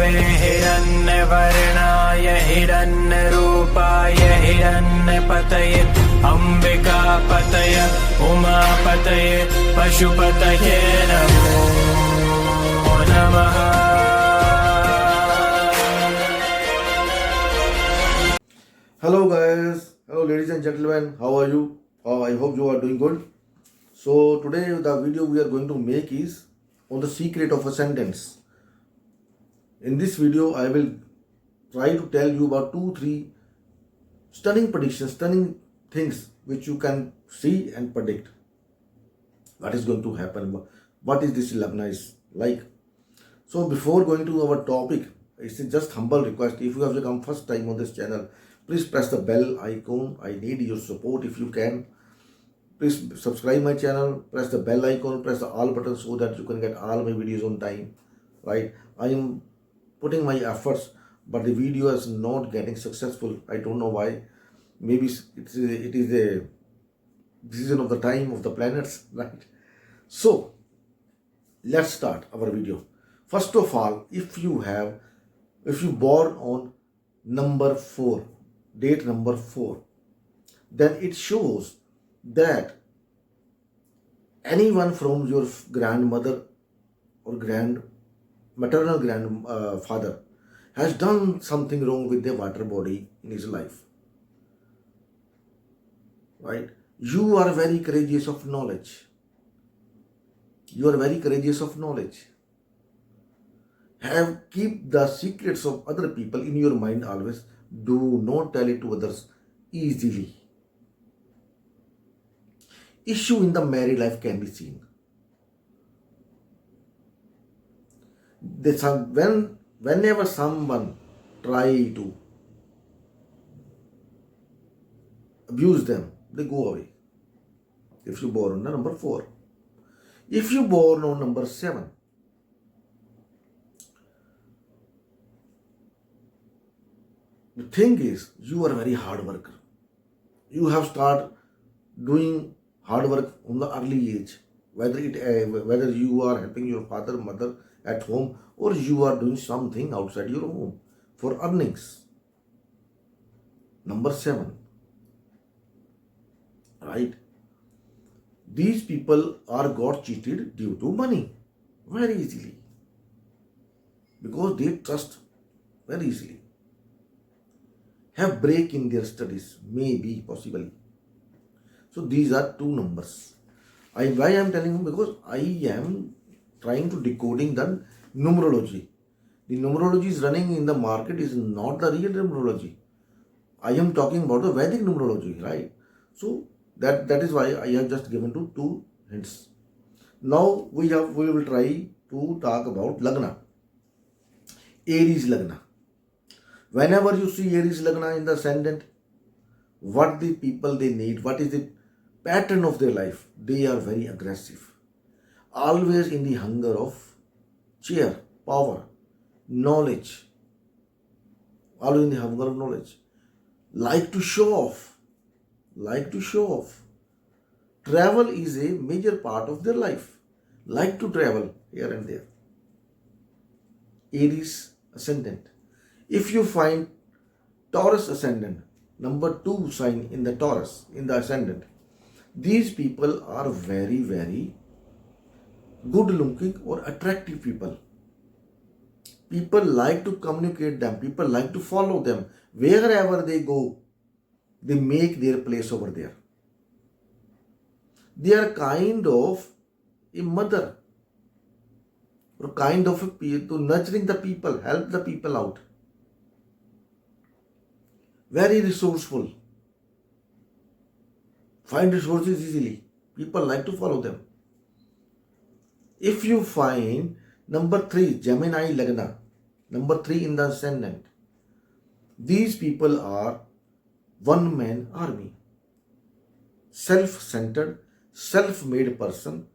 विष्णवे हिरण्यवर्णाय हिरण्यरूपाय हिरण्यपतये अम्बिकापतये उमापतये पशुपतये नमो नमः। Hello guys, hello ladies and gentlemen, how are you? I hope you are doing good. So today the video we are going to make is on the secret of ascendants. In this video I will try to tell you about 2-3 stunning predictions, stunning things which you can see and predict what is going to happen, what is this lagna is like. So before going to our topic, it's just humble request, if you have come first time on this channel, please press the bell icon. I need your support if you can. Please subscribe my channel, press the bell icon, press the all button so that you can get all my videos on time. Right? I am putting my efforts, but the video is not getting successful. I don't know why. Maybe it is a decision of the time of the planets, right? So let's start our video. First of all, if you born on number 4, date number 4, then it shows that anyone from your grandmother or maternal grandfather has done something wrong with their water body in his life. Right? You are very courageous of knowledge. You are very courageous of knowledge. Keep the secrets of other people in your mind always. Do not tell it to others easily. Issue in the married life can be seen. Whenever someone try to abuse them, they go away. If you born on number 4. If you born on number 7, the thing is, you are a very hard worker. You have started doing hard work from the early age. Whether you are helping your father, mother at home, or you are doing something outside your home for earnings. Number 7. Right? These people are got cheated due to money very easily. Because they trust very easily. Have break in their studies, maybe, possibly. So these are 2 numbers. Why I am telling you? Because I am trying to decoding the numerology. The numerology is running in the market is not the real numerology. I am talking about the Vedic numerology, right? So that is why I have just given 2 hints. Now we will try to talk about Lagna. Aries Lagna. Whenever you see Aries Lagna in the ascendant, what the people they need, what is the pattern of their life? They are very aggressive. Always in the hunger of cheer, power, knowledge. Always in the hunger of knowledge. Like to show off. Travel is a major part of their life. Like to travel here and there. Aries Ascendant. If you find Taurus Ascendant, number 2 sign in the Taurus, in the Ascendant, these people are very, very good looking or attractive people. People like to communicate them. People like to follow them. Wherever they go, they make their place over there. They are kind of a mother or kind of to nurturing the people, help the people out. Very resourceful. Find resources easily. People like to follow them. If you find number 3, Gemini Lagna, number 3 in the ascendant, these people are one-man army. Self-centered, self-made person,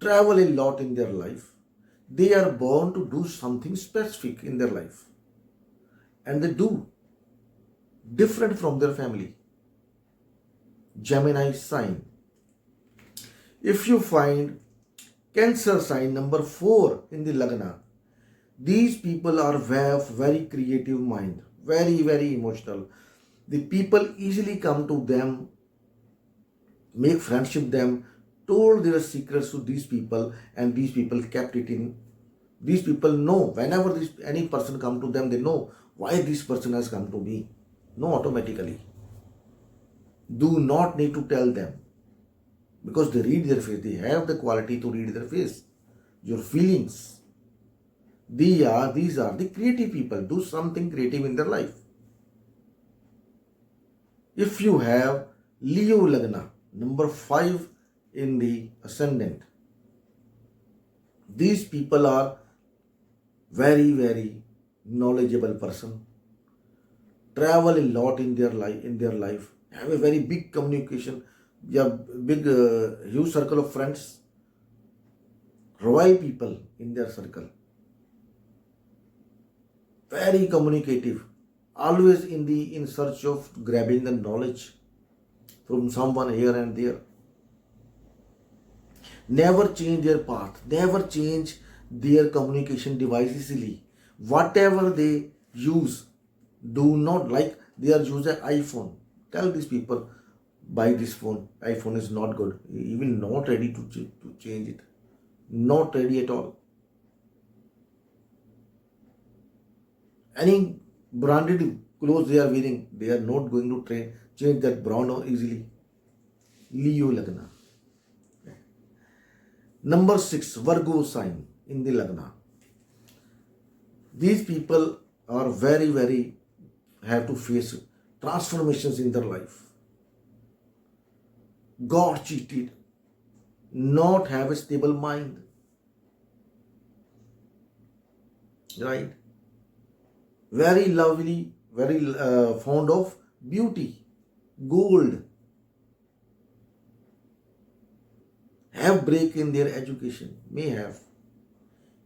travel a lot in their life. They are born to do something specific in their life. And they do. Different from their family. Gemini sign. If you find Cancer sign number 4 in the Lagna, These people are very creative mind, very emotional. The people easily come to them, make friendship them, told their secrets to these people, and these people kept it in. These people know whenever any person come to them, they know why this person has come to me. No, automatically. Do not need to tell them, because they read their face. They have the quality to read their face, your feelings. These are the creative people. Do something creative in their life. If you have Leo Lagna, number 5 in the ascendant, these people are very knowledgeable person, travel a lot in their life, have a very big communication, yeah, big huge circle of friends, royal people in their circle, very communicative, always in search of grabbing the knowledge from someone here and there. Never change their path, never change their communication device easily. Whatever they use, do not, like they are using iPhone. Tell these people, buy this phone. iPhone is not good. Even not ready to change it. Not ready at all. Any branded clothes they are wearing, they are not going to change that brand easily. Leo Lagna. Number 6, Virgo sign in the Lagna. These people are very have to face transformations in their life. God cheated, not have a stable mind. Right? Very lovely, very fond of beauty, gold. Have break in their education, may have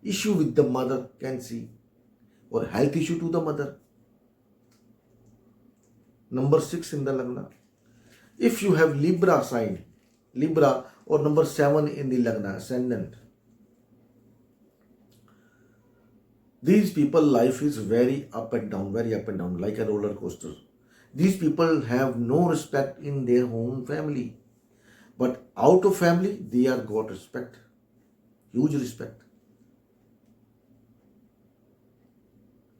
issue with the mother, can see, or health issue to the mother. Number 6 in the Lagna. If you have Libra sign, Libra, or number 7 in the Lagna, ascendant, these people life is very up and down, like a roller coaster. These people have no respect in their home family, but out of family they are got respect, huge respect.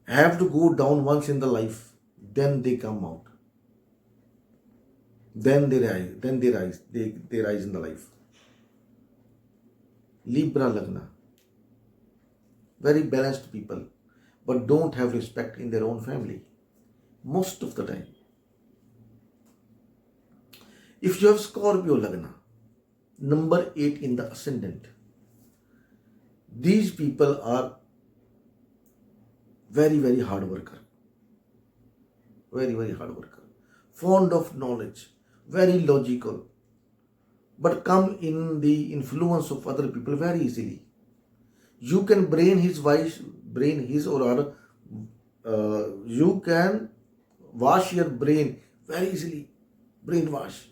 Have to go down once in the life, then they come out, then they rise, they rise in the life. Libra Lagna, very balanced people, but don't have respect in their own family most of the time. If you have Scorpio Lagna, number 8 in the ascendant, these people are very hard worker, very hard worker, fond of knowledge, very logical, but come in the influence of other people very easily. You can brain his or her, you can wash your brain very easily, brainwash,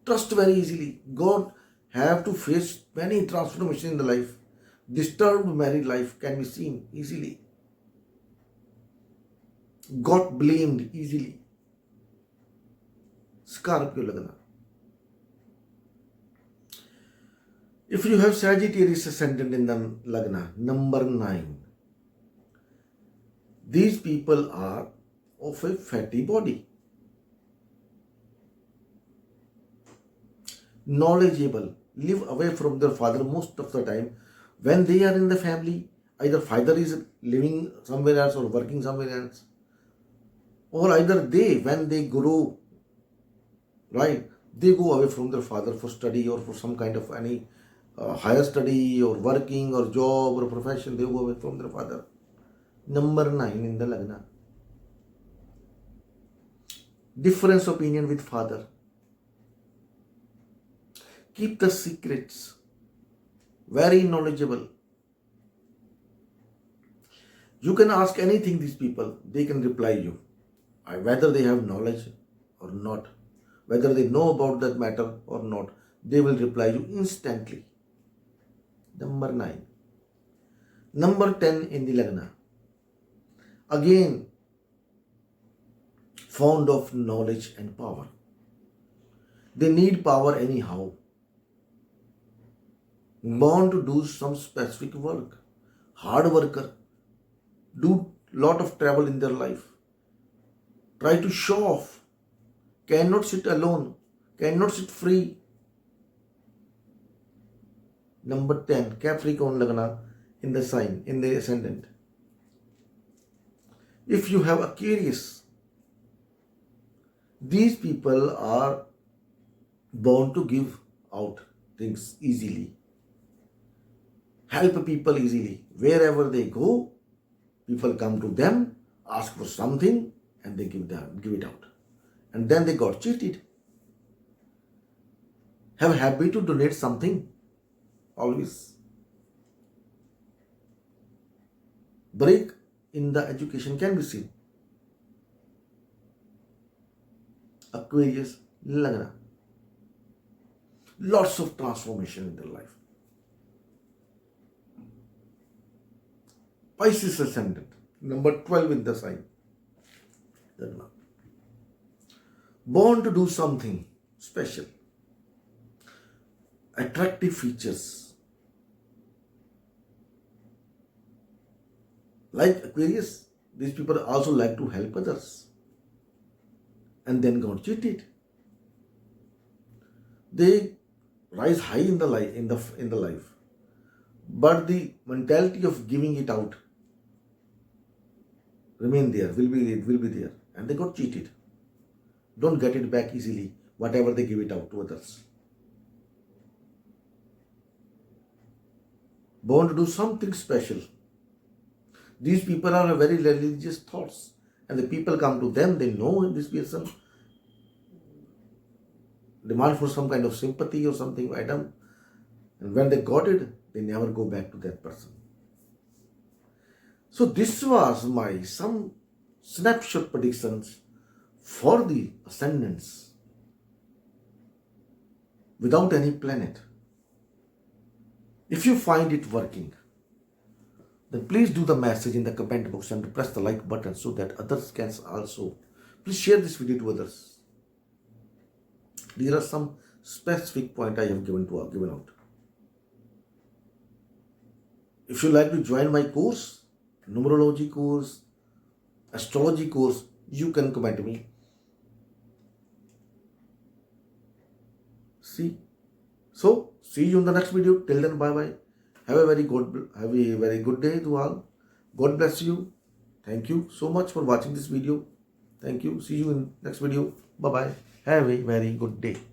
trust very easily. God have to face many transformations in the life. Disturbed married life can be seen easily. Got blamed easily. Scorpio Lagna. If you have Sagittarius ascendant in the Lagna, number 9, these people are of a fatty body, knowledgeable, live away from their father most of the time. When they are in the family, either father is living somewhere else or working somewhere else, or either when they grow, right, they go away from their father for study or for some kind of any higher study or working or job or profession, they go away from their father. Number 9 in the Lagna. Difference opinion with father. Keep the secrets. Very knowledgeable. You can ask anything these people, they can reply you. Whether they have knowledge or not, whether they know about that matter or not, they will reply you instantly. Number 9. Number 10 in the Lagna. Again, fond of knowledge and power. They need power anyhow. Born to do some specific work. Hard worker. Do lot of travel in their life. Try to show off. Cannot sit alone. Cannot sit free. Number 10, Capricorn Lagna in the sign, in the ascendant. If you have Aquarius, these people are born to give out things easily. Help people easily. Wherever they go, people come to them, ask for something, and they give it out. And then they got cheated. Have a habit to donate something. Always. Break in the education can be seen. Aquarius Lagna. Lots of transformation in their life. Pisces ascendant. Number 12 in the sign. Lagna. Born to do something special. Attractive features. Like Aquarius, these people also like to help others and then got cheated. They rise high in the life, but the mentality of giving it out remain there, will be there, and they got cheated. Don't get it back easily, whatever they give it out to others. Born to do something special. These people are very religious thoughts, and the people come to them, they know this person demand for some kind of sympathy or something item, and when they got it, they never go back to that person. So this was my some snapshot predictions for the ascendants without any planet. If you find it working, then please do the message in the comment box and press the like button so that others can also. Please share this video to others. These are some specific points I have given out. If you like to join my course, numerology course, astrology course, you can comment me. See you in the next video. Till then, bye bye. Have a very good day to all. God bless you. Thank you so much for watching this video. Thank you. See you in next video. Bye bye. Have a very good day.